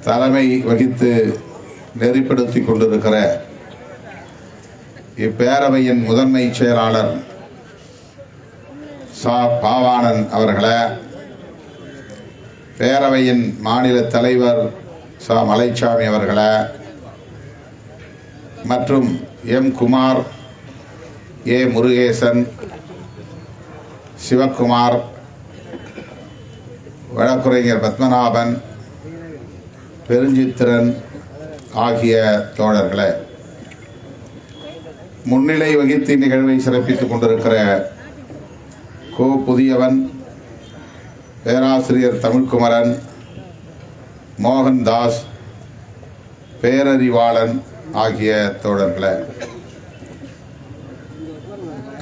தலைமை வகித்து நெறிப்படுத்தி கொண்டிருக்கிற இப்பேரவையின் முதன்மை செயலாளர் சா பாவாணன் அவர்களே, பேரவையின் மாநில தலைவர் சா மலைச்சாமி அவர்களே, மற்றும் எம் குமார், ஏ முருகேசன், சிவக்குமார், வழக்குரைஞர் பத்மநாபன், பெருஞ்சித்திரன் ஆகிய தோழர்களே, முன்னிலை வகித்து நிகழ்வை சிறப்பித்துக் கொண்டிருக்கிற கோ புதியவன், பேராசிரியர் தமிழ்குமரன், மோகன்தாஸ், பேரறிவாளன் ஆகிய தோழர்களே,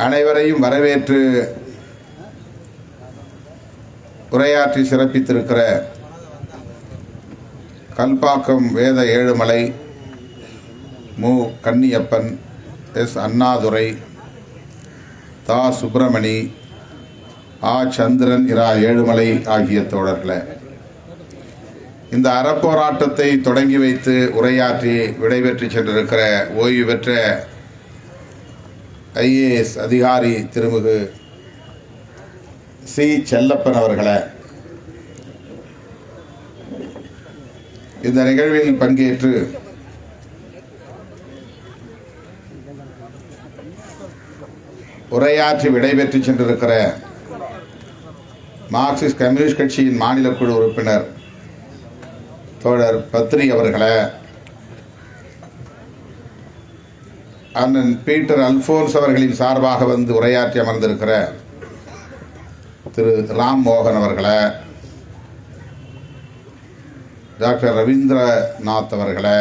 அனைவரையும் வரவேற்று உரையாற்றி சிறப்பித்திருக்கிற கல்பாக்கம் வேத ஏழுமலை, மு கன்னியப்பன், எஸ் அண்ணாதுரை, தா சுப்பிரமணி, ஆ சந்திரன், இரா ஏழுமலை ஆகிய தோழர்களே, இந்த அறப்போராட்டத்தை தொடங்கி வைத்து உரையாற்றி விடைபெற்று சென்றிருக்கிற ஓய்வு பெற்ற IAS அதிகாரி திருமிகு சி செல்லப்பன் அவர்களே, இந்த நிகழ்வில் பங்கேற்று உரையாற்றி விடைபெற்று சென்றிருக்கிற மார்க்சிஸ்ட் கம்யூனிஸ்ட் கட்சியின் மாநில குழு உறுப்பினர் தோழர் பத்ரி அவர்களே, அண்ணன் பீட்டர் அல்போன்ஸ் அவர்களின் சார்பாக வந்து உரையாற்றி அமர்ந்திருக்கிற திரு ராம் மோகன் அவர்களே, டாக்டர் ரவீந்திரநாத் அவர்களே,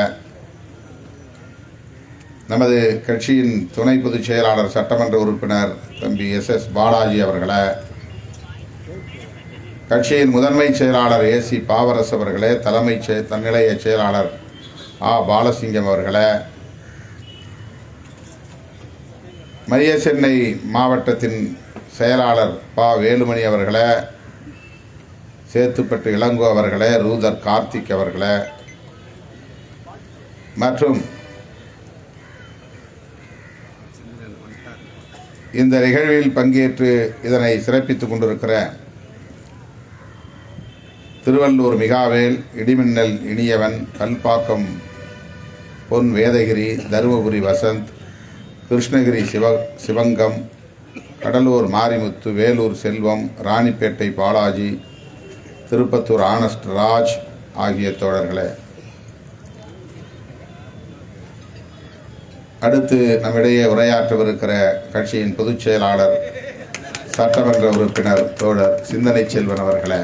நமது கட்சியின் துணை பொதுச் செயலாளர் சட்டமன்ற உறுப்பினர் தம்பி SS பாலாஜி அவர்களே, கட்சியின் முதன்மை செயலாளர் AC பாவரசு அவர்களே, தலைமை நிலைய செயலாளர் ஆ பாலசிங்கம் அவர்களே, மைய சென்னை மாவட்டத்தின் செயலாளர் பா வேலுமணி அவர்களே, சேத்துப்பட்டு இளங்கோ அவர்களே, ரூதர் கார்த்திக் அவர்களே, மற்றும் இந்த நிகழ்வில் பங்கேற்று இதனை சிறப்பித்துக் கொண்டிருக்கிற திருவள்ளூர் மிகாவேல், இடிமின்னல் இனியவன், கல்பாக்கம் பொன் வேதகிரி, தருமபுரி வசந்த், கிருஷ்ணகிரி சிவங்கம், கடலூர் மாரிமுத்து, வேலூர் செல்வம், ராணிப்பேட்டை பாலாஜி, திருப்பத்தூர் ஆனஸ்ட் ராஜ் ஆகிய தோழர்களே, அடுத்து நம்மிடையே உரையாற்றவிருக்கிற கட்சியின் பொதுச் செயலாளர் சட்டமன்ற உறுப்பினர் தோழர் சிந்தனை செல்வன் அவர்களே,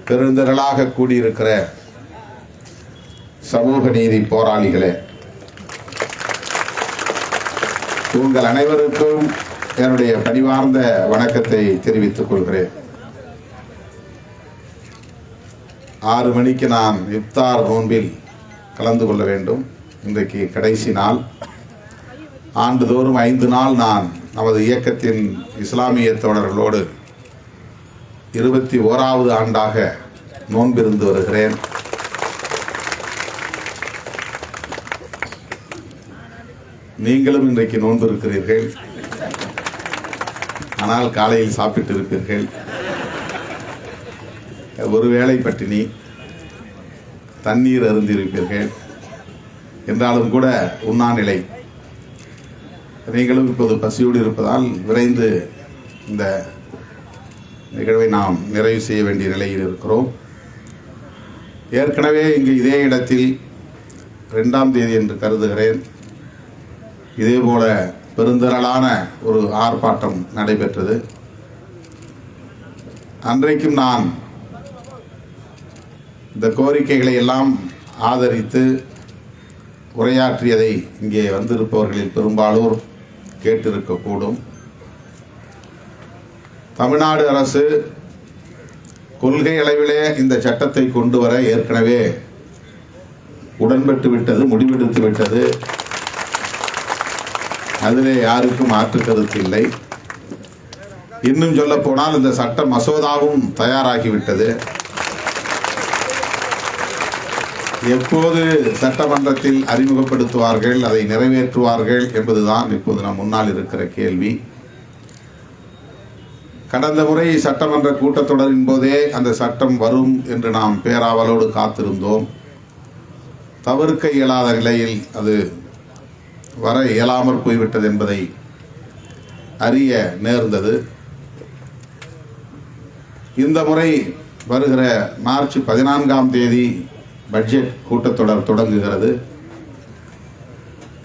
பெருந்திரளாக கூடியிருக்கிற சமூக நீதி போராளிகளே, உங்கள் அனைவருக்கும் என்னுடைய பணிவார்ந்த வணக்கத்தை தெரிவித்துக் கொள்கிறேன். 6 மணிக்கு நான் இஃப்தார் நோன்பில் கலந்து கொள்ள வேண்டும். இன்றைக்கு கடைசி நாள். ஆண்டுதோறும் 5 நாள் நான் நமது இயக்கத்தின் இஸ்லாமிய தோழர்களோடு 21வது ஆண்டாக நோன்பிருந்து வருகிறேன். நீங்களும் இன்றைக்கு நோன்பு இருக்கிறீர்கள். ஆனால் காலையில் சாப்பிட்டு இருப்பீர்கள். ஒருவேளை பட்டினி, தண்ணீர் அருந்திருப்பீர்கள். என்றாலும் கூட உண்ணாநிலை. நீங்களும் இப்போது பசியோடு இருப்பதால் விரைந்து இந்த நிகழ்வை நாம் நிறைவு செய்ய வேண்டிய நிலையில் இருக்கிறோம். ஏற்கனவே இங்கு இதே இடத்தில் 2ஆம் தேதி என்று கருதுகிறேன், இதேபோல பெருந்திரளான ஒரு ஆர்ப்பாட்டம் நடைபெற்றது. அன்றைக்கும் நான் இந்த கோரிக்கைகளை எல்லாம் ஆதரித்து உரையாற்றியதை இங்கே வந்திருப்பவர்களில் பெரும்பாலோர் கேட்டிருக்கக்கூடும். தமிழ்நாடு அரசு கொள்கை அளவிலே இந்த சட்டத்தை கொண்டு வர ஏற்கனவே உடன்பட்டு விட்டது, முடிவெடுத்து விட்டது. அதிலே யாருக்கும் மாற்று கருத்து இல்லை. இன்னும் சொல்ல போனால் இந்த சட்ட மசோதாவும் தயாராகிவிட்டது. எப்போது சட்டமன்றத்தில் அறிமுகப்படுத்துவார்கள், அதை நிறைவேற்றுவார்கள் என்பதுதான் இப்போது நம் முன்னால் இருக்கிற கேள்வி. கடந்த முறை சட்டமன்ற கூட்டத்தொடரின் போதே அந்த சட்டம் வரும் என்று நாம் பேராவலோடு காத்திருந்தோம். தவிர்க்க இயலாத நிலையில் அது வர இயலாமற் போய்விட்டது என்பதை அறிய நேர்ந்தது. இந்த முறை வருகிற மார்ச் 14ஆம் தேதி பட்ஜெட் கூட்டத்தொடர் தொடங்குகிறது.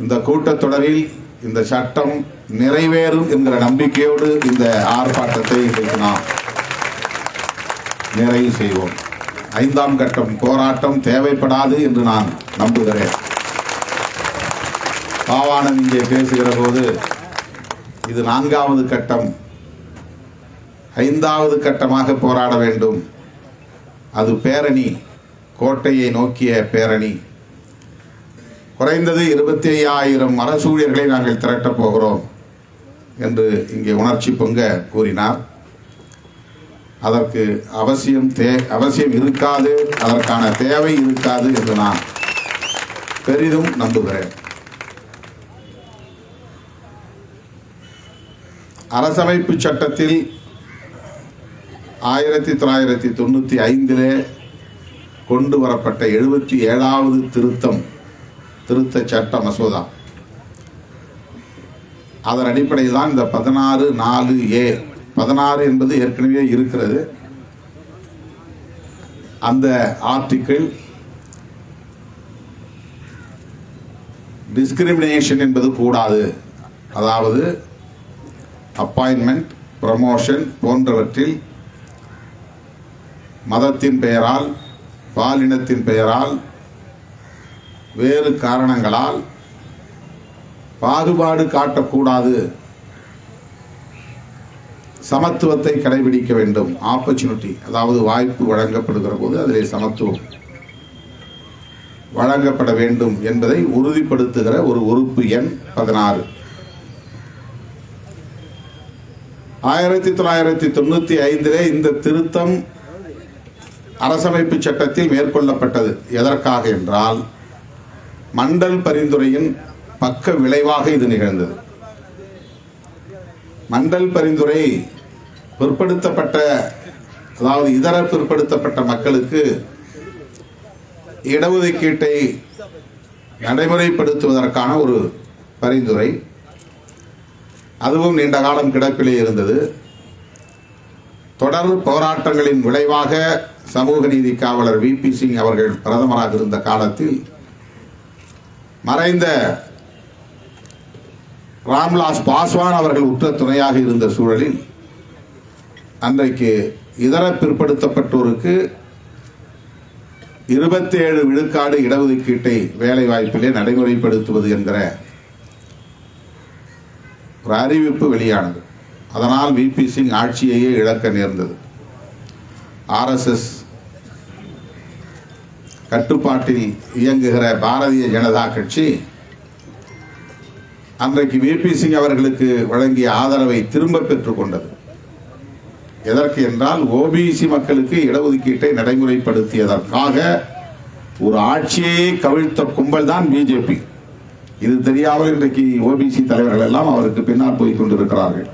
இந்த கூட்டத்தொடரில் இந்த சட்டம் நிறைவேறும் என்கிற நம்பிக்கையோடு இந்த ஆர்ப்பாட்டத்தை இன்றைக்கு நாம் நிறைவு செய்வோம். 5ஆம் கட்டம் போராட்டம் தேவைப்படாது என்று நான் நம்புகிறேன். பாவாணன் இங்கே பேசுகிற போது இது 4வது கட்டம், 5வது கட்டமாக போராட வேண்டும். அது பேரணி, கோட்டையை நோக்கிய பேரணி. குறைந்தது 25,000 அரசூழியர்களை நாங்கள் திரட்டப் போகிறோம் என்று இங்கே உணர்ச்சி பொங்க கூறினார். அதற்கு அவசியம் இருக்காது, அதற்கான தேவை இருக்காது என்று நான் பெரிதும் நம்புகிறேன். அரசமைப்பு சட்டத்தில் 1995 கொண்டு வரப்பட்ட 77வது திருத்த சட்ட மசோதா, அதன் அடிப்படையில் தான் இந்த 16(4)A 16 என்பது ஏற்கனவே இருக்கிறது. அந்த ஆர்டிக்கிள் டிஸ்கிரிமினேஷன் என்பது கூடாது, அதாவது அப்பாயின்மெண்ட், ப்ரமோஷன் போன்றவற்றில் மதத்தின் பெயரால், பாலினத்தின் பெயரால், வேறு காரணங்களால் பாகுபாடு காட்டக்கூடாது, சமத்துவத்தை கடைபிடிக்க வேண்டும். ஆப்பர்ச்சுனிட்டி, அதாவது வாய்ப்பு வழங்கப்படுகிற போது அதிலே சமத்துவம் வழங்கப்பட வேண்டும் என்பதை உறுதிப்படுத்துகிற ஒரு உறுப்பு எண் 16. 1995 இந்த திருத்தம் அரசமைப்பு சட்டத்தில் மேற்கொள்ளப்பட்டது. எதற்காக என்றால், மண்டல் பரிந்துரையின் பக்க விளைவாக இது நிகழ்ந்தது. மண்டல் பரிந்துரை பிற்படுத்தப்பட்ட, அதாவது இதர பிற்படுத்தப்பட்ட மக்களுக்கு இடஒதுக்கீட்டை நடைமுறைப்படுத்துவதற்கான ஒரு பரிந்துரை. அதுவும் நீண்ட காலம் கிடப்பிலே இருந்தது. தொடர் போராட்டங்களின் விளைவாக சமூக நீதி காவலர் VP சிங் அவர்கள் பிரதமராக இருந்த காலத்தில் மறைந்த ராம்விலாஸ் பாஸ்வான் அவர்கள் உற்ற துணையாக இருந்த சூழலில் அன்றைக்கு இதர பிற்படுத்தப்பட்டோருக்கு 27 விழுக்காடு இடஒதுக்கீட்டை வேலை வாய்ப்பிலே நடைமுறைப்படுத்துவது என்கிற ஒரு அறிவிப்பு வெளியானது. அதனால் VP சிங் ஆட்சியையே இழக்க நேர்ந்தது. RSS கட்டுப்பாட்டில் இயங்குகிற பாரதிய ஜனதா கட்சி அன்றைக்கு VP சிங் அவர்களுக்கு வழங்கிய ஆதரவை திரும்ப பெற்றுக் கொண்டது. எதற்கு என்றால், OBC மக்களுக்கு இடஒதுக்கீட்டை நடைமுறைப்படுத்தியதற்காக ஒரு ஆட்சியை கவிழ்த்த கும்பல் தான் BJP. இது தெரியாமல் இன்றைக்கு OBC தலைவர்கள் எல்லாம் அவருக்கு பின்னால் போய் கொண்டிருக்கிறார்கள்.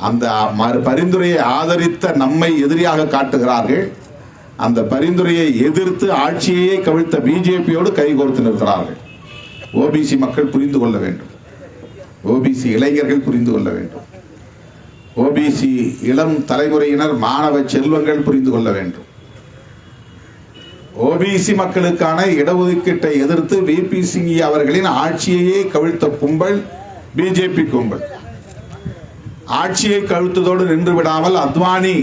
அந்த பரிந்துரையை ஆதரித்த நம்மை எதிரியாக காட்டுகிறார்கள். அந்த பரிந்துரையை எதிர்த்து ஆட்சியை கவிழ்த்த BJPயோடு கைகோர்த்து நிற்கிறார்கள். OBC மக்கள் புரிந்து கொள்ள வேண்டும், OBC இளைஞர்கள் புரிந்து கொள்ள வேண்டும், OBC இளம் தலைமுறையினர், மாணவ செல்வங்கள் புரிந்து கொள்ள வேண்டும். OBC மக்களுக்கான இடஒதுக்கீட்டை எதிர்த்து VP சிங் அவர்களின் ஆட்சியையே கவிழ்த்த கும்பல் BJP கும்பல். ஆட்சியை கவிழ்த்ததோடு நின்று விடாமல் அத்வானி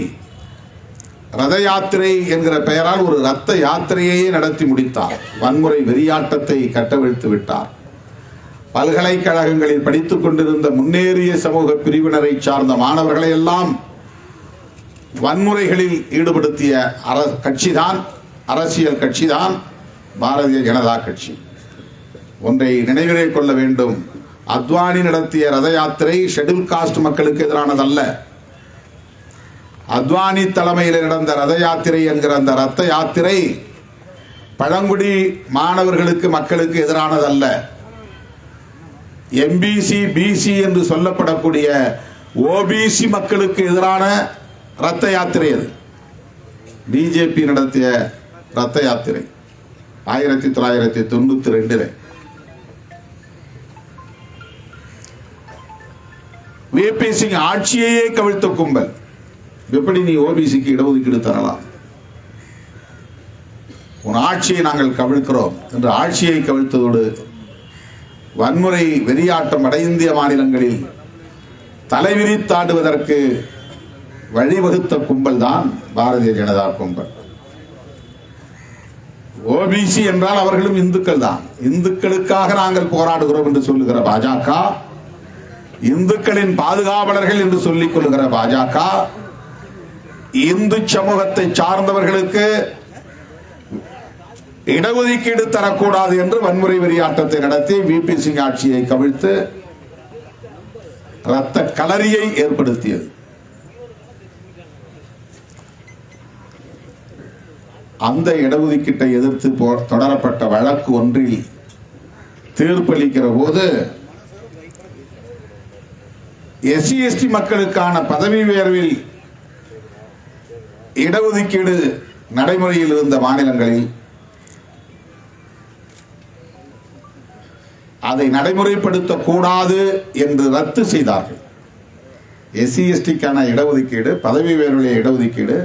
ரத யாத்திரை என்கிற பெயரால் ஒரு ரத்த யாத்திரையே நடத்தி முடித்தார். வன்முறை வெறியாட்டத்தை கட்டவிழ்த்து விட்டார். பல்கலைக்கழகங்களில் படித்துக் கொண்டிருந்த முன்னேறிய சமூக பிரிவினரை சார்ந்த மாணவர்களை எல்லாம் வன்முறைகளில் ஈடுபடுத்திய கட்சிதான், அரசியல் கட்சிதான் பாரதிய ஜனதா கட்சி. ஒன்றை நினைவிலே கொள்ள வேண்டும், அத்வானி நடத்திய ரத யாத்திரை ஷெட்யூல் காஸ்ட் மக்களுக்கு எதிரானதல்ல. அத்வானி தலைமையில் நடந்த ரத யாத்திரை என்கிற அந்த ரத்த யாத்திரை பழங்குடி மாணவர்களுக்கு மக்களுக்கு எதிரானதல்ல. எம்பிசி பிசி என்று சொல்லப்படக்கூடிய ஓபிசி மக்களுக்கு எதிரான ரத்த யாத்திரை. அது பிஜேபி நடத்திய ரத்த யாத்திரை 1992. விபி சிங் ஆட்சியையே கவிழ்த்த கும்பல். எப்படி நீ ஓபிசிக்கு இடஒதுக்கீடு தரலாம்? உன் ஆட்சியை நாங்கள் கவிழ்க்கிறோம் என்று ஆட்சியை கவிழ்த்ததோடு வன்முறை வெறியாட்டம் வட இந்திய மாநிலங்களில் தலைவிரித்தாடுவதற்கு வழிவகுத்த கும்பல் தான் பாரதிய ஜனதா கும்பல். ஓபிசி என்றால் அவர்களும் இந்துக்கள் தான். இந்துக்களுக்காக நாங்கள் போராடுகிறோம் என்று சொல்லுகிற பாஜக, இந்துக்களின் பாதுகாவலர்கள் என்று சொல்லிக் கொள்ளுகிற பாஜக, இந்து சமூகத்தை சார்ந்தவர்களுக்கு இடஒதுக்கீடு தரக்கூடாது என்று வன்முறை வெறியாட்டத்தை நடத்தி விபி சிங் ஆட்சியை கவிழ்த்து இரத்த களரியை ஏற்படுத்தியது. அந்த இடஒதுக்கீட்டை எதிர்த்து தொடரப்பட்ட வழக்கு ஒன்றில் தீர்ப்பளிக்கிற போது எஸ்சி எஸ்டி மக்களுக்கான பதவி உயர்வில் இடஒதுக்கீடு நடைமுறையில் இருந்த மாநிலங்களில் அதை நடைமுறைப்படுத்தக்கூடாது என்று ரத்து செய்தார்கள். எஸ்சி எஸ்டிக்கான இடஒதுக்கீடு, பதவி உயர்வுடைய இடஒதுக்கீடு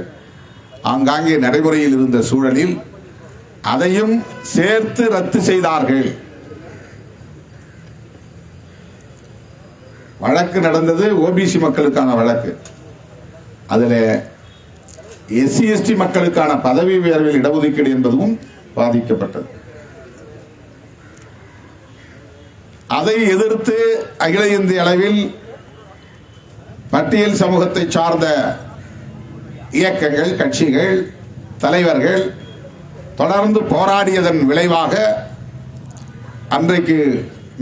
ஆங்காங்கே நடைமுறையில் இருந்த சூழலில் அதையும் சேர்த்து ரத்து செய்தார்கள். வழக்கு நடந்தது ஓபிசி மக்களுக்கான வழக்கு. அதில் எஸ்சி எஸ்டி மக்களுக்கான பதவி உயர்வில் இடஒதுக்கீடு என்பதும் பாதிக்கப்பட்டது. அதை எதிர்த்து அகில இந்திய அளவில் பட்டியல் சமூகத்தை சார்ந்த இயக்கங்கள், கட்சிகள், தலைவர்கள் தொடர்ந்து போராடியதன் விளைவாக அன்றைக்கு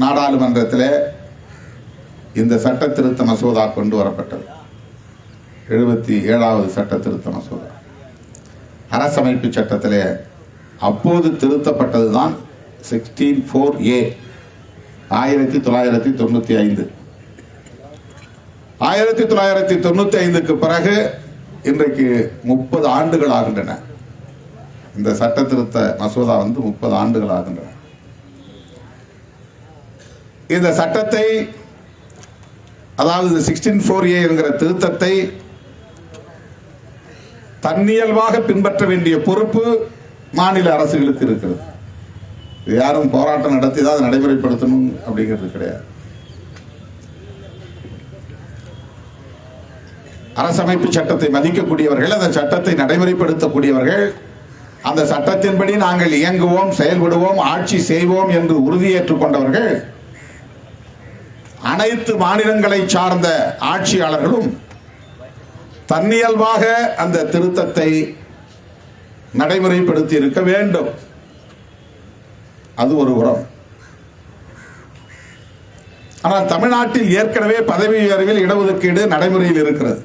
நாடாளுமன்றத்தில் இந்த சட்ட திருத்த மசோதா கொண்டு வரப்பட்டது. 77வது சட்ட திருத்த மசோதா அரசமைப்பு சட்டத்தில் அப்போது திருத்தப்பட்டதுதான் 16(4)A 1995. 1995க்கு பிறகு இன்றைக்கு 30 ஆண்டுகள் ஆகின்றன. இந்த சட்ட திருத்த மசோதா 30 ஆண்டுகள் ஆகின்றன. இந்த சட்டத்தை, அதாவது 16(4)A என்கிற திருத்தத்தை தன்னியல்பாக பின்பற்ற வேண்டிய பொறுப்பு மாநில அரசுகளுக்கு இருக்கிறது. யாரும் போராட்டம் நடத்தி தான் அதை நடைமுறைப்படுத்தணும் அப்படிங்கிறது கிடையாது. அரசமைப்பு சட்டத்தை மதிக்கக்கூடியவர்கள், அந்த சட்டத்தை நடைமுறைப்படுத்தக்கூடியவர்கள், அந்த சட்டத்தின்படி நாங்கள் இயங்குவோம், செயல்படுவோம், ஆட்சி செய்வோம் என்று உறுதியேற்றுக் கொண்டவர்கள் அனைத்து மாநிலங்களை சார்ந்த ஆட்சியாளர்களும் தன்னியல்பாக அந்த திருத்தத்தை நடைமுறைப்படுத்தி இருக்க வேண்டும். அது ஒரு புறம். ஆனால் தமிழ்நாட்டில் ஏற்கனவே பதவி உயர்வில் இடஒதுக்கீடு நடைமுறையில் இருக்கிறது.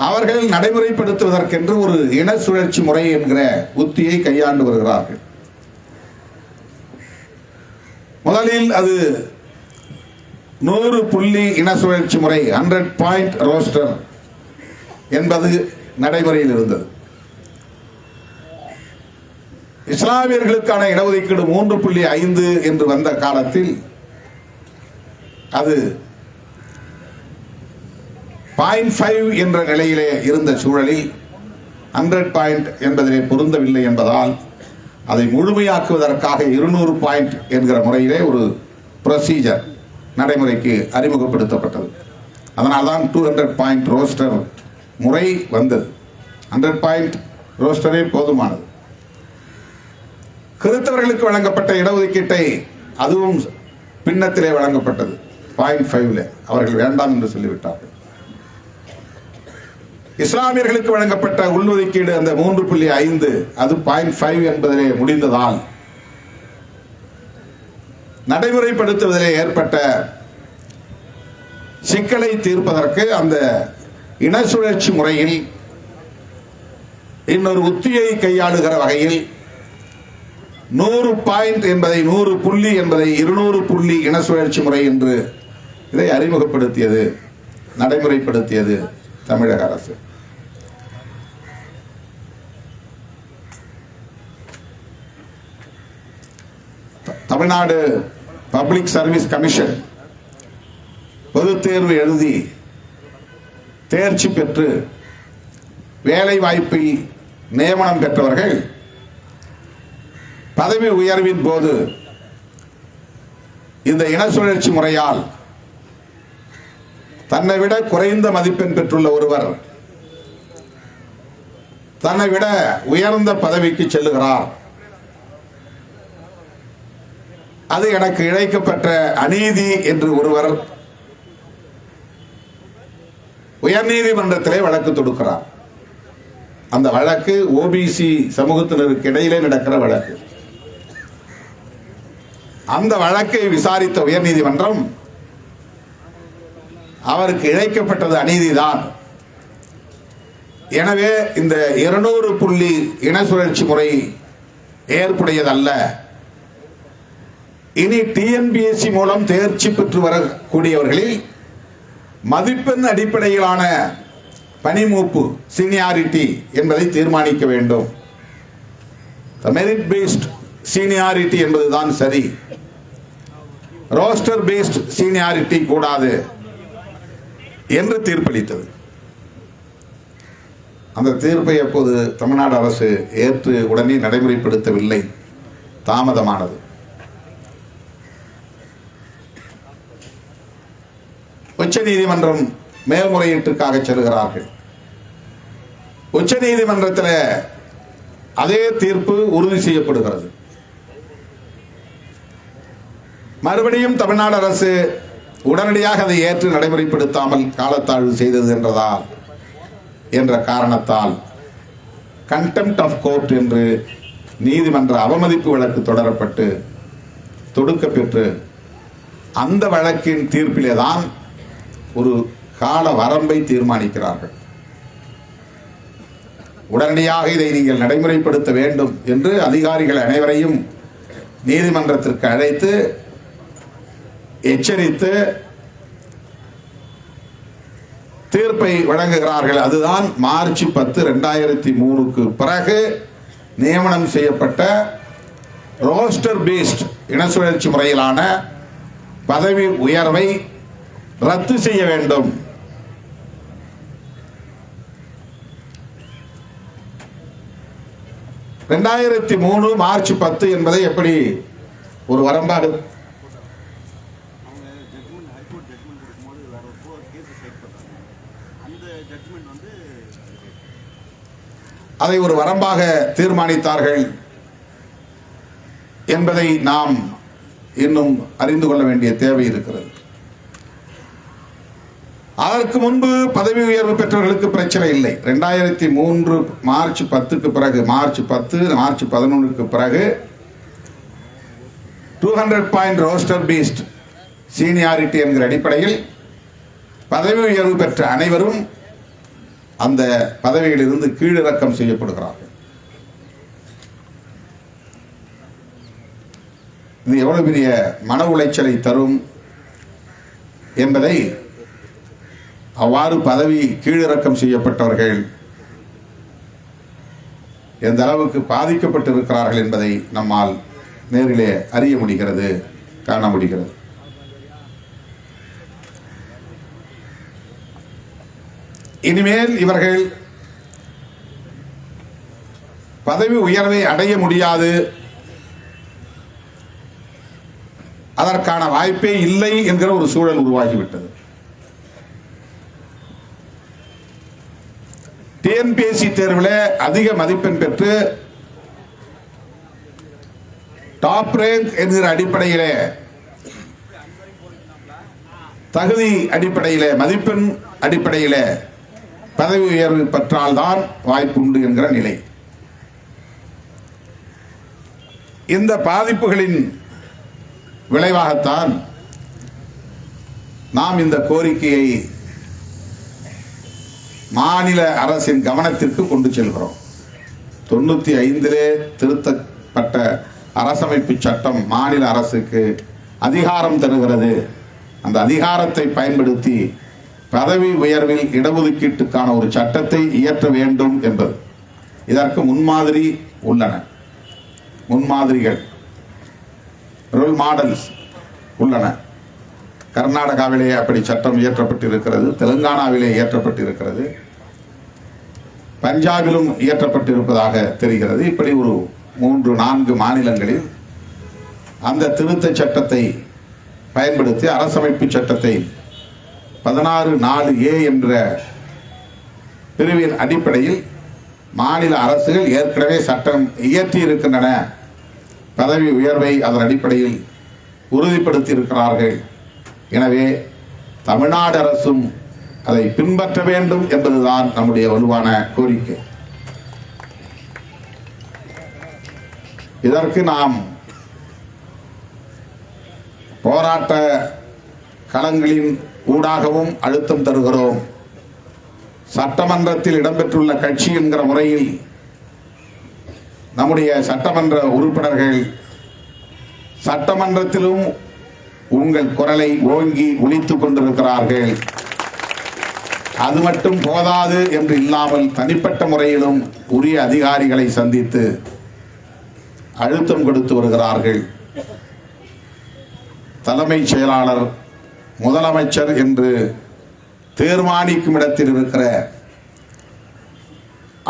அவர்கள் நடைமுறைப்படுத்துவதற்கென்று ஒரு இன சுழற்சி முறை என்கிற உத்தியை கையாண்டு வருகிறார்கள். முதலில் அது 100 புள்ளி இன சுழற்சி முறை, 100 பாயிண்ட் ரோஸ்டர் என்பது நடைமுறையில் இருந்தது. இஸ்லாமியர்களுக்கான இடஒதுக்கீடு 3.5 என்று வந்த காலத்தில் அது 0.5 என்ற நிலையிலே இருந்த சூழலில் 100 பாயிண்ட் என்பதிலே பொருந்தவில்லை என்பதால் அதை முழுமையாக்குவதற்காக 200 பாயிண்ட் என்கிற முறையிலே ஒரு ப்ரொசீஜர் நடைமுறைக்கு அறிமுகப்படுத்தப்பட்டது. அதனால்தான் 200 பாயிண்ட் ரோஸ்டர் முறை வந்தது. 100 பாயிண்ட் ரோஸ்டரே போதுமானது. கிறிஸ்தவர்களுக்கு வழங்கப்பட்ட இடஒதுக்கீட்டை அதுவும் பின்னத்திலே வழங்கப்பட்டது 0.5. அவர்கள் வேண்டாம் என்று சொல்லிவிட்டார்கள். இஸ்லாமியர்களுக்கு வழங்கப்பட்ட உள்ஒதுக்கீடு அந்த 3.5 அது 0.5 என்பதிலே முடிந்ததால் நடைமுறைப்படுத்துவதிலே ஏற்பட்ட சிக்கலை தீர்ப்பதற்கு அந்த இன சுழற்சி முறையில் இன்னொரு உத்தியை கையாளுகிற வகையில் 100 பாயிண்ட் என்பதை 100 புள்ளி என்பதை 200 புள்ளி இன சுழற்சி முறை என்று இதை அறிமுகப்படுத்தியது, நடைமுறைப்படுத்தியது தமிழக அரசு. தமிழ்நாடு பப்ளிக் சர்வீஸ் கமிஷன் பொதுத் தேர்வு எழுதி தேர்ச்சி பெற்று வேலை வாய்ப்பில் நியமனம் பெற்றவர்கள் பதவி உயர்வின் போது இந்த இன சுழற்சி முறையால் தன்னை விட குறைந்த மதிப்பெண் பெற்றுள்ள ஒருவர் தன்னை விட உயர்ந்த பதவிக்கு செல்லுகிறார், அது எனக்கு இழைக்கப்பட்ட அநீதி என்று ஒருவர் உயர்நீதிமன்றத்திலே வழக்கு தொடுக்கிறார். அந்த வழக்கு ஓபிசி சமூகத்தினருக்கு இடையிலே நடக்கிற வழக்கு. அந்த வழக்கை விசாரித்த உயர்நீதிமன்றம் அவருக்கு இழைக்கப்பட்டது அநீதிதான், எனவே இந்த 200 புள்ளி இன சுழற்சி முறை ஏற்புடையதல்ல, இனி டிஎன்பிஎஸ்சி மூலம் தேர்ச்சி பெற்று வரக்கூடியவர்களில் மதிப்பெண் அடிப்படையிலான பணிமூப்பு சீனியாரிட்டி என்பதை தீர்மானிக்க வேண்டும். மெரிட் பேஸ்ட் சீனியாரிட்டி என்பதுதான் சரி, ரோஸ்டர் பேஸ்ட் சீனியாரிட்டி கூடாது என்று தீர்ப்பளித்தது. அந்த தீர்ப்பை அப்போது தமிழ்நாடு அரசு ஏற்று உடனே நடைமுறைப்படுத்தவில்லை, தாமதமானது. உச்ச நீதிமன்றம் மேல்முறையீட்டுக்காக செல்கிறார்கள். உச்ச நீதிமன்றத்தில் அதே தீர்ப்பு உறுதி செய்யப்படுகிறது. மறுபடியும் தமிழ்நாடு அரசு உடனடியாக அதை ஏற்று நடைமுறைப்படுத்தாமல் காலத்தாழ்வு செய்தது என்ற காரணத்தால் கண்டெம்ப்ட் ஆஃப் கோர்ட் என்று நீதிமன்ற அவமதிப்பு வழக்கு தொடரப்பட்டு தொடுக்க பெற்று அந்த வழக்கின் தீர்ப்பிலே தான் ஒரு கால வரம்பை தீர்மானிக்கிறார்கள். உடனடியாக இதை நீங்கள் நடைமுறைப்படுத்த வேண்டும் என்று அதிகாரிகள் அனைவரையும் நீதிமன்றத்திற்கு அழைத்து எச்சரித்து தீர்ப்பை வழங்குகிறார்கள். அதுதான் மார்ச் 10, 2003க்கு பிறகு நியமனம் செய்யப்பட்ட ரோஸ்டர் பேஸ்ட் இன சுழற்சி முறையிலான பதவி உயர்வை ரத்து செய்ய வேண்டும். மார்ச் 10 என்பதை எப்படி ஒரு வரம்பாக அதை ஒரு வரம்பாக தீர்மானித்தார்கள் என்பதை நாம் இன்னும் அறிந்து கொள்ள வேண்டிய தேவை இருக்கிறது. அதற்கு முன்பு பதவி உயர்வு பெற்றவர்களுக்கு பிரச்சனை இல்லை. 2003 மார்ச் 10க்கு பிறகு, மார்ச் 10, மார்ச் 11க்கு பிறகு 200 பாயிண்ட் ரோஸ்டர் பேஸ்ட் சீனியாரிட்டி என்கிற அடிப்படையில் பதவி உயர்வு பெற்ற அனைவரும் அந்த பதவியிலிருந்து கீழிறக்கம் செய்யப்படுகிறார்கள். இது எவ்வளவு பெரிய மன உளைச்சலை தரும் என்பதை, அவ்வாறு பதவி கீழிறக்கம் செய்யப்பட்டவர்கள் எந்த அளவுக்கு பாதிக்கப்பட்டிருக்கிறார்கள் என்பதை நம்மால் நேரிலே அறிய முடிகிறது, காண முடிகிறது. இனிமேல் இவர்கள் பதவி உயர்வை அடைய முடியாது, அதற்கான வாய்ப்பே இல்லை என்கிற ஒரு சூழல் உருவாகிவிட்டது. டிஎன்பிஎஸ்சி தேர்வில் அதிக மதிப்பெண் பெற்று டாப் ரேங்க் என்கிற அடிப்படையிலே, தகுதி அடிப்படையிலே, மதிப்பெண் அடிப்படையிலே பதவி உயர்வு பெற்றால்தான் வாய்ப்பு உண்டு என்கிற நிலை. இந்த பாதிப்புகளின் விளைவாகத்தான் நாம் இந்த கோரிக்கையை மாநில அரசின் கவனத்திற்கு கொண்டு செல்கிறோம். 95 திருத்தப்பட்ட அரசமைப்பு சட்டம் மாநில அரசுக்கு அதிகாரம் தருகிறது. அந்த அதிகாரத்தை பயன்படுத்தி பதவி உயர்வில் இடஒதுக்கீட்டுக்கான ஒரு சட்டத்தை இயற்ற வேண்டும் என்பது. இதற்கு முன்மாதிரி உள்ளன, முன்மாதிரிகள், ரோல் மாடல்ஸ் உள்ளன. கர்நாடகாவிலே அப்படி சட்டம் இயற்றப்பட்டிருக்கிறது, தெலுங்கானாவிலே இயற்றப்பட்டிருக்கிறது, பஞ்சாபிலும் இயற்றப்பட்டிருப்பதாக தெரிகிறது. இப்படி ஒரு 3-4 மாநிலங்களில் அந்த திருத்த சட்டத்தை பயன்படுத்தி அரசமைப்பு சட்டத்தை 16(4)A என்ற பிரிவின் அடிப்படையில் மாநில அரசுகள் ஏற்கனவே சட்டம் இயற்றி இருக்கின்றன. பதவி உயர்வை அதன் அடிப்படையில் உறுதிப்படுத்தி இருக்கிறார்கள். எனவே தமிழ்நாடு அரசும் அதை பின்பற்ற வேண்டும் என்பதுதான் நம்முடைய வலுவான கோரிக்கை. இதற்கு நாம் போராட்ட களங்களின் ஊடாகவும் அழுத்தம் தருகிறோம். சட்டமன்றத்தில் இடம்பெற்றுள்ள கட்சி என்கிற முறையில் நம்முடைய சட்டமன்ற உறுப்பினர்கள் சட்டமன்றத்திலும் உங்கள் குரலை ஓங்கி ஒலித்துக் கொண்டிருக்கிறார்கள். அது மட்டும் போதாது என்று இல்லாமல் தனிப்பட்ட முறையிலும் உரிய அதிகாரிகளை சந்தித்து அழுத்தம் கொடுத்து வருகிறார்கள். தலைமைச் செயலாளர், முதலமைச்சர் என்று தீர்மானிக்கும் இடத்தில் இருக்கிற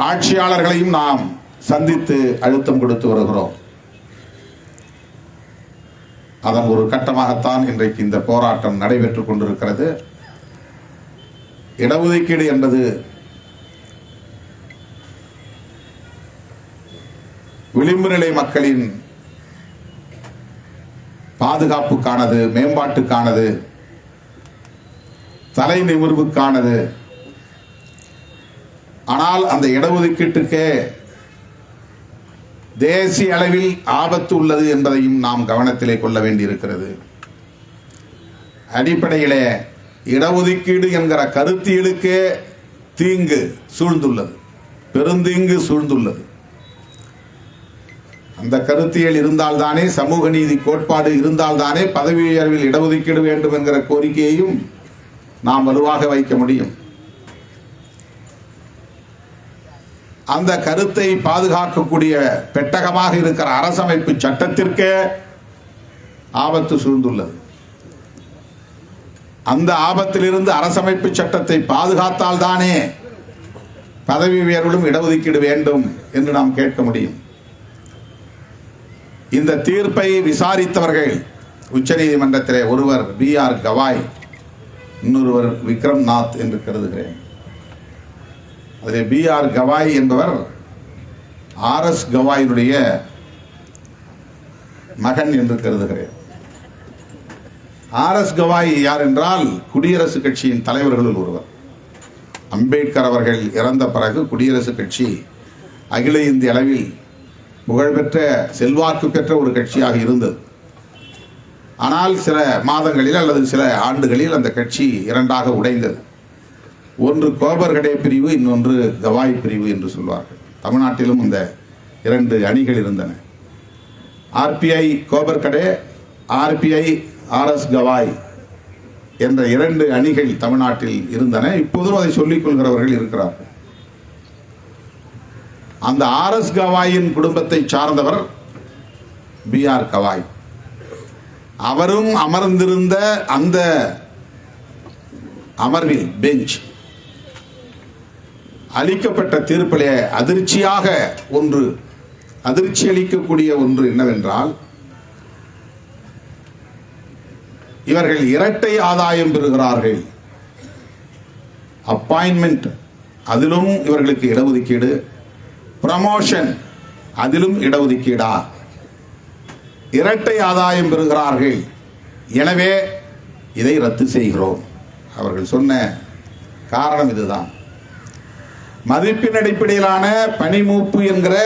ஆட்சியாளர்களையும் நாம் சந்தித்து அழுத்தம் கொடுத்து வருகிறோம். அதன் ஒரு கட்டமாகத்தான் இன்றைக்கு இந்த போராட்டம் நடைபெற்றுக் கொண்டிருக்கிறது. இடஒதுக்கீடு என்பது விளிம்பு நிலை மக்களின் பாதுகாப்புக்கானது, மேம்பாட்டுக்கானது, தலை நிமிர்வுக்கானது. ஆனால் அந்த இடஒதுக்கீட்டுக்கே தேசிய அளவில் ஆபத்து உள்ளது என்பதையும் நாம் கவனத்திலே கொள்ள வேண்டியிருக்கிறது. அடிப்படையிலே இடஒதுக்கீடு என்கிற கருத்தியலுக்கே தீங்கு சூழ்ந்துள்ளது, பெருந்தீங்கு சூழ்ந்துள்ளது. அந்த கருத்தியல் இருந்தால்தானே, சமூக நீதி கோட்பாடு இருந்தால்தானே பதவி உயர்வில் இடஒதுக்கீடு வேண்டும் என்கிற கோரிக்கையையும் நாம் வலுவாக வைக்க முடியும். அந்த கருத்தை பாதுகாக்கக்கூடிய பெட்டகமாக இருக்கிற அரசமைப்பு சட்டத்திற்கே ஆபத்து சூழ்ந்துள்ளது. அந்த ஆபத்திலிருந்து அரசமைப்பு சட்டத்தை பாதுகாத்தால் தானே பதவி உயர்விலும் இடஒதுக்கீடு வேண்டும் என்று நாம் கேட்க முடியும். இந்த தீர்ப்பை விசாரித்தவர்கள் உச்சநீதிமன்றத்திலே ஒருவர் B.R. கவாய், இன்னொருவர் விக்ரம் நாத் என்று கருதுகிறேன். அதில் B.R. கவாய் என்பவர் R.S. கவாயினுடைய மகன் என்று கருதுகிறேன். R.S. கவாய் யார் என்றால் குடியரசுக் கட்சியின் தலைவர்களுள் ஒருவர். அம்பேத்கர் அவர்கள் இறந்த பிறகு குடியரசுக் கட்சி அகில இந்திய அளவில் புகழ்பெற்ற, செல்வாக்கு பெற்ற ஒரு கட்சியாக இருந்தது. ஆனால் சில மாதங்களில் அல்லது சில ஆண்டுகளில் அந்த கட்சி இரண்டாக உடைந்தது. ஒன்று கோபர்கடே பிரிவு, இன்னொன்று கவாய் பிரிவு என்று சொல்வார்கள். தமிழ்நாட்டிலும் இந்த 2 அணிகள் இருந்தன. RPI கோபர்கடே, RPI R.S. கவாய் என்ற 2 அணிகள் தமிழ்நாட்டில் இருந்தன. இப்போதும் அதை சொல்லிக் கொள்கிறவர்கள் இருக்கிறார்கள். அந்த R.S. கவாயின் குடும்பத்தை சார்ந்தவர் B.R. கவாய். அவரும் அமர்ந்திருந்த அந்த அமர்வில், பெஞ்ச், அளிக்கப்பட்ட தீர்ப்பிலே அதிர்ச்சி அளிக்கக்கூடிய ஒன்று என்னவென்றால், இவர்கள் இரட்டை ஆதாயம் பெறுகிறார்கள். அப்பாயின்மெண்ட், அதிலும் இவர்களுக்கு இடஒதுக்கீடு, ப்ரமோஷன், அதிலும் இடஒதுக்கீடா, இரட்டை ஆதாயம் பெறுகிறார்கள். எனவே இதை ரத்து செய்கிறோம். அவர்கள் சொன்ன காரணம் இதுதான். மதிப்பின் அடிப்படையிலான பணிமூப்பு என்கிற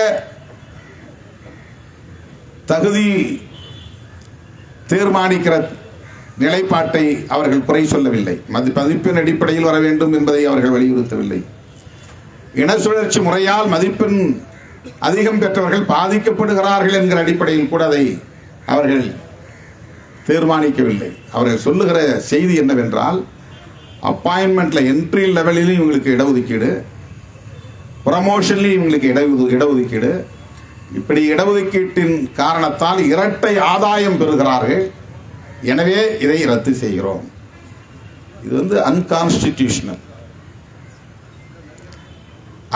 தகுதி தீர்மானிக்கிற நிலைப்பாட்டை அவர்கள் குறை சொல்லவில்லை. மதிப்பின் அடிப்படையில் வர வேண்டும் என்பதை அவர்கள் வலியுறுத்தவில்லை. இன சுழற்சி முறையால் மதிப்பெண் அதிகம் பெற்றவர்கள் பாதிக்கப்படுகிறார்கள் என்கிற அடிப்படையில் கூட அதை அவர்கள் தீர்மானிக்கவில்லை. அவர்கள் சொல்லுகிற செய்தி என்னவென்றால், அப்பாயின்மெண்ட்ல என்ட்ரி லெவலிலும் இவங்களுக்கு இடஒதுக்கீடு, ப்ரமோஷன்லையும் இவங்களுக்கு இடஒதுக்கீடு, இப்படி இடஒதுக்கீட்டின் காரணத்தால் இரட்டை ஆதாயம் பெறுகிறார்கள். எனவே இதை ரத்து செய்கிறோம். இது அன்கான்ஸ்டிடியூஷனல்,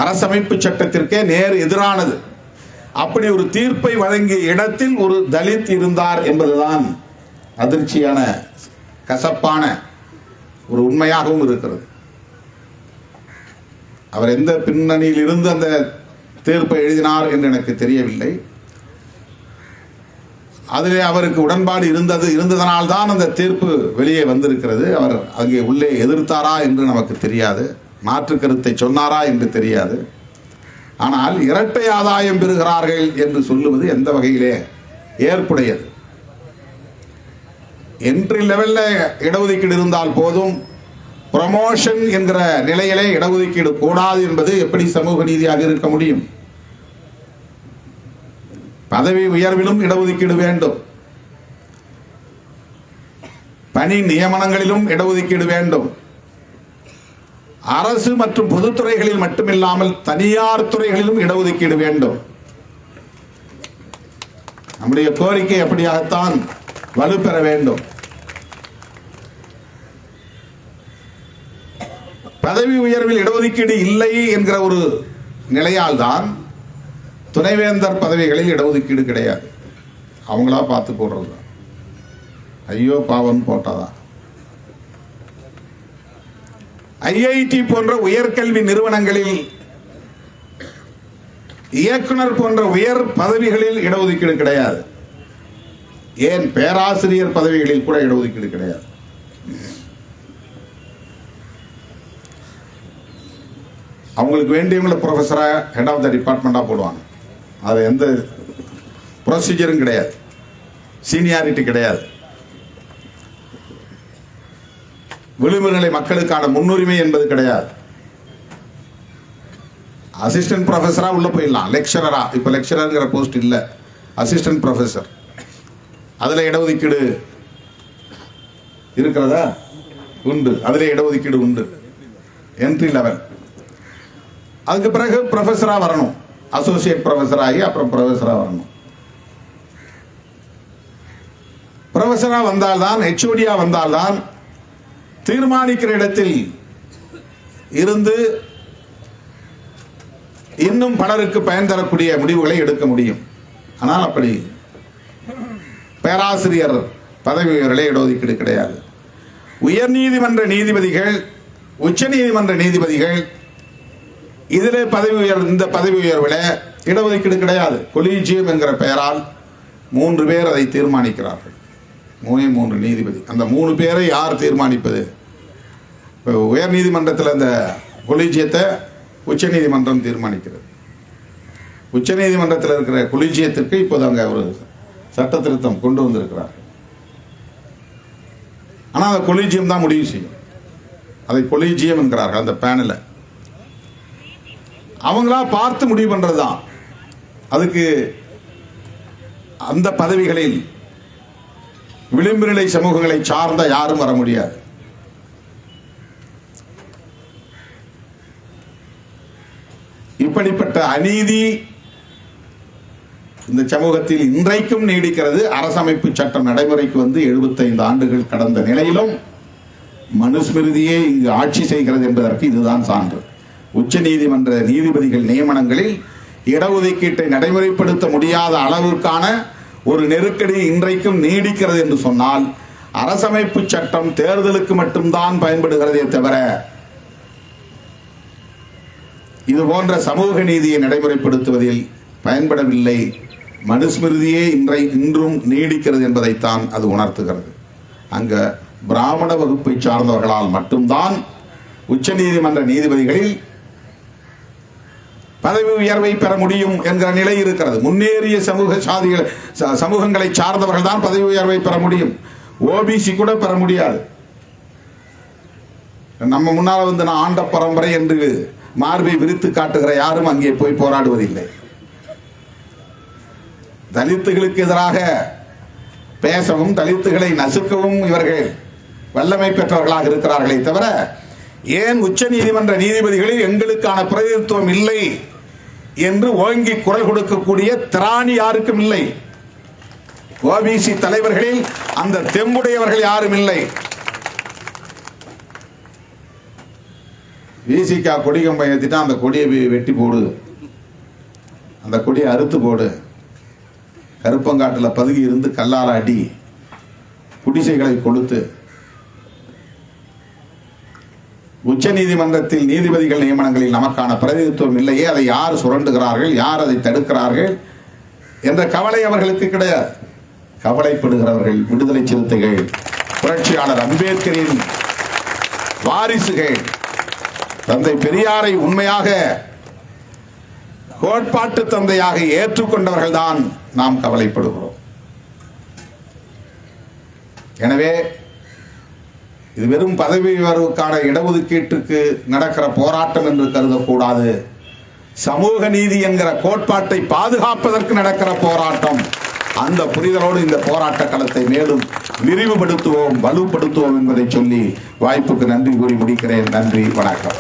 அரசமைப்பு சட்டத்திற்கே நேர் எதிரானது. அப்படி ஒரு தீர்ப்பை வழங்கிய இடத்தில் ஒரு தலித் இருந்தார் என்பதுதான் அதிர்ச்சியான, கசப்பான ஒரு உண்மையாகவும் இருக்கிறது. அவர் எந்த பின்னணியில் இருந்து அந்த தீர்ப்பை எழுதினார் என்று எனக்கு தெரியவில்லை. அதிலே அவருக்கு உடன்பாடு இருந்ததனால்தான் அந்த தீர்ப்பு வெளியே வந்திருக்கிறது. அவர் அங்கே உள்ளே எதிர்த்தாரா என்று நமக்கு தெரியாது, மாற்று கருத்தை சொன்னாரா என்று தெரியாது. ஆனால் இரட்டை ஆதாயம் பெறுகிறார்கள் என்று சொல்லுவது எந்த வகையிலே ஏற்புடையது? என்ட்ரி லெவல்ல இடஒதுக்கீடு இருந்தால் போதும், ப்ரமோஷன் என்கிற நிலையிலே இடஒதுக்கீடு கூடாது என்பது எப்படி சமூக நீதியாக இருக்க முடியும்? பதவி உயர்விலும் இடஒதுக்கீடு வேண்டும், பணி நியமனங்களிலும் இடஒதுக்கீடு வேண்டும். அரசு மற்றும் பொதுத்துறைகளில் மட்டுமில்லாமல் தனியார் துறைகளிலும் இடஒதுக்கீடு வேண்டும். நம்முடைய கோரிக்கை அப்படியாகத்தான் வலுப்பெற வேண்டும். பதவி உயர்வில் இடஒதுக்கீடு இல்லை என்கிற ஒரு நிலையால் தான் துணைவேந்தர் பதவிகளில் இடஒதுக்கீடு கிடையாது. அவங்களா பார்த்து போடுறது தான். ஐயோ பாவம் போட்டாதான். ஐஐடி போன்ற உயர்கல்வி நிறுவனங்களில் இயக்குனர் போன்ற உயர் பதவிகளில் இடஒதுக்கீடு கிடையாது. ஏன் பேராசிரியர் பதவிகளில் கூட இடஒதுக்கீடு கிடையாது. அவங்களுக்கு வேண்டியவங்களை ப்ரொஃபஸரா, ஹெட் ஆஃப் த டிபார்ட்மெண்டா போடுவாங்க. அது எந்த ப்ரொசீஜரும் கிடையாது, சீனியாரிட்டி கிடையாது. விளிம்புநிலை மக்களுக்கான முன்னுரிமை என்பது கிடையாது. அசிஸ்டன்ட் ப்ரொஃபஸரா உள்ள போயிடலாம், லெக்சரரா. இப்ப லெக்சரர்ங்கிற போஸ்ட் இல்ல, அசிஸ்டன்ட் ப்ரொஃபஸர். அதுல இடஒதுக்கீடு இருக்கிறதா? உண்டு. அதுல இடஒதுக்கீடு உண்டு. Entry level. அதுக்கு பிறகு ப்ரொஃபஸரா வரணும், அசோசியேட் ப்ரொஃபஸர் ஆகி அப்புறம் ப்ரொஃபஸரா வரணும். ப்ரொஃபஸரா வந்தால்தான், ஹெச்ஓடியா வந்தால்தான் தீர்மானிக்கிற இடத்தில் இருந்து இன்னும் பலருக்கு பயன் தரக்கூடிய முடிவுகளை எடுக்க முடியும். ஆனால் அப்படி பேராசிரியர் பதவி உயர்விலே இடஒதுக்கீடு கிடையாது. உயர் நீதிமன்ற நீதிபதிகள், உச்ச நீதிமன்ற நீதிபதிகள் இதிலே இந்த பதவி உயர்வில் இடஒதுக்கீடு கிடையாது. கொலீஜியம் என்கிற பெயரால் 3 பேர் அதை தீர்மானிக்கிறார்கள். 3 நீதிபதி. அந்த 3 பேரை யார் தீர்மானிப்பது? உயர் நீதிமன்றத்தில் அந்த கொலீஜியத்தை உச்ச நீதிமன்றம் தீர்மானிக்கிறது. உச்ச நீதிமன்றத்தில் இருக்கிற கொலீஜியத்திற்கு இப்போது அங்கே ஒரு சட்ட திருத்தம் கொண்டு வந்திருக்கிறார். ஆனால் அந்த கொலீஜியம் தான் முடிவு செய்யும். அதை கொலீஜியம் என்கிறார்கள். அந்த பேனலை அவங்களா பார்த்து முடிவு பண்றதுதான். அதுக்கு அந்த பதவிகளில் விளிம்பு நிலை சமூகங்களை சார்ந்த யாரும் வர முடியாது. இப்படிப்பட்ட அநீதி இந்த சமூகத்தில் இன்றைக்கும் நீடிக்கிறது. அரசமைப்பு சட்டம் நடைமுறைக்கு வந்து 75 ஆண்டுகள் கடந்த நிலையிலும் மனுஸ்மிருதியே இங்கு ஆட்சி செய்கிறது என்பதற்கு இதுதான் சான்று. உச்ச நீதிமன்ற நீதிபதிகள் நியமனங்களில் இடஒதுக்கீட்டை நடைமுறைப்படுத்த முடியாத அளவிற்கான ஒரு நெருக்கடி இன்றைக்கும் நீடிக்கிறது என்று சொன்னால், அரசமைப்பு சட்டம் தேர்தலுக்கு மட்டும்தான் பயன்படுகிறதே தவிர இது போன்ற சமூக நீதியை நடைமுறைப்படுத்துவதில் பயன்படவில்லை. மனுஸ்மிருதியே இன்றும் நீடிக்கிறது என்பதைத்தான் அது உணர்த்துகிறது. அங்க பிராமண வகுப்பை சார்ந்தவர்களால் மட்டும்தான் உச்ச நீதிமன்ற நீதிபதிகளில் பதவி உயர்வை பெற முடியும் என்கிற நிலை இருக்கிறது. முன்னேறிய சமூகங்களை சார்ந்தவர்கள் தான் பதவி உயர்வை பெற முடியும். ஓபிசி கூட பெற முடியாது. நம்ம முன்னால வந்து நான் ஆண்ட பரம்பரை என்று மார்பை விரித்து காட்டுகிற யாரும் அங்கே போய் போராடுவதில்லை. தலித்துகளுக்கு எதிராக பேசவும் தலித்துகளை நசுக்கவும் இவர்கள் வல்லமை பெற்றவர்களாக இருக்கிறார்களே தவிர, ஏன் உச்ச நீதிமன்ற நீதிபதிகளில் எங்களுக்கான பிரதிநிதித்துவம் இல்லை என்று ஓங்கி குரல் கொடுக்கக்கூடிய திராணி யாருக்கும் இல்லை. ஓபிசி தலைவர்களில் அந்த தெம்புடையவர்கள் யாரும் இல்லை. விசிகா கொடி கம்பம் ஏற்றிட்டா அந்த கொடியை வெட்டி போடு, அந்த கொடியை அறுத்து போடு, கருப்பங்காட்டில் பதுகி இருந்து கல்லால் அடி, குடிசைகளை கொளுத்து. உச்ச நீதிமன்றத்தில் நீதிபதிகள் நியமனங்களில் நமக்கான பிரதிநிதித்துவம் இல்லையே, அதை யார் சுரண்டுகிறார்கள், யார் அதை தடுக்கிறார்கள் என்ற கவலை அவர்களுக்கு கிடையாது. கவலைப்படுகிறவர்கள் விடுதலை சிறுத்தைகள், புரட்சியாளர் அம்பேத்கரின் வாரிசுகள், தந்தை பெரியாரை உண்மையாக கோட்பாட்டு தந்தையாக ஏற்றுக்கொண்டவர்கள் தான் நாம் கவலைப்படுகிறோம். எனவே இது வெறும் பதவி உயர்வுக்கான இடஒதுக்கீட்டுக்கு நடக்கிற போராட்டம் என்று கருதக்கூடாது. சமூக நீதி என்கிற கோட்பாட்டை பாதுகாப்பதற்கு நடக்கிற போராட்டம். அந்த புரிதலோடு இந்த போராட்ட களத்தை மேலும் விரிவுபடுத்துவோம், வலுப்படுத்துவோம் என்பதை சொல்லி வாய்ப்புக்கு நன்றி கூறி முடிக்கிறேன். நன்றி, வணக்கம்.